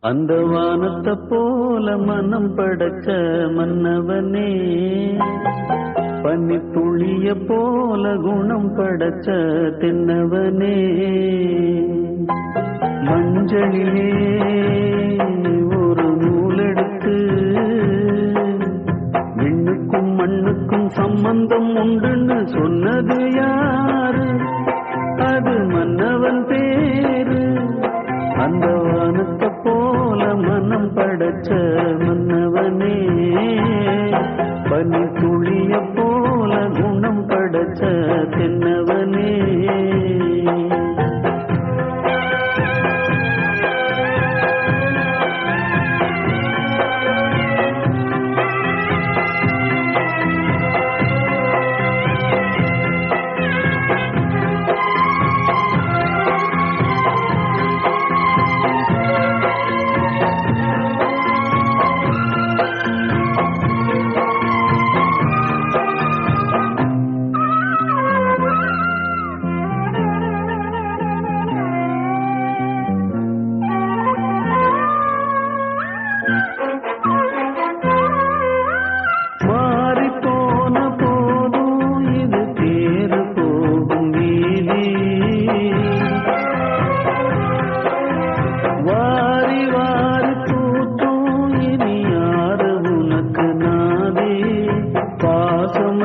அந்த வானத்தை போல மனம் படைச்ச மன்னவனே, பனி துளிய போல குணம் படைச்ச தென்னவனே, மஞ்சளிலே ஒரு நூலெடுத்து விண்ணுக்கும் மண்ணுக்கும் சம்பந்தம் உண்டுன்னு சொன்னது யாரு? அது மன்னவன் பேரு. அந்த வானத்தை போல மனம் படைச்ச மன்னவனே, பனி துளிய போல குணம் படைச்ச தென்னவனே.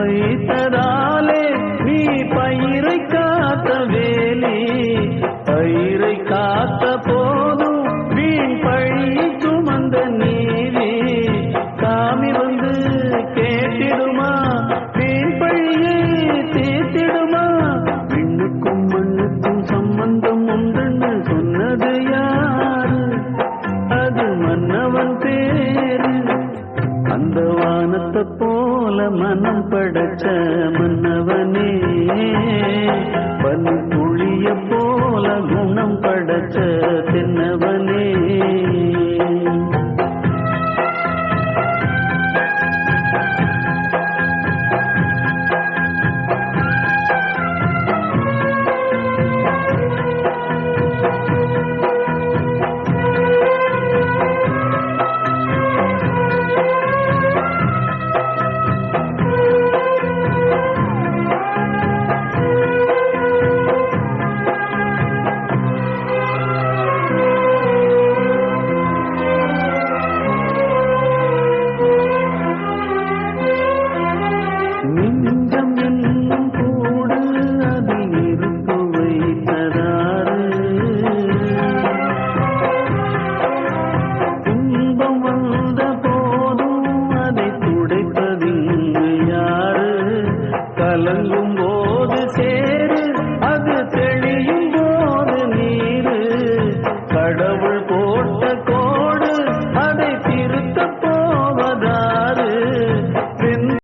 வைத்ததாலே நீ பயிரை காத்த வேலி, பயிரை காத்த போதும் வீண் பழி சுமந்த நீதி, சாமி வந்து கேட்டிடுமா வீண் பழியை தீர்த்திடுமா? விண்ணுக்கும் மண்ணுக்கும் சம்பந்தம் உண்டுன்னு சொன்னது யாரு? அது மன்னவன் பேரு. அந்த வானத்தை போல மனம் படைச்ச மன்னவனே, பனி துளிய போல குணம் படைச்ச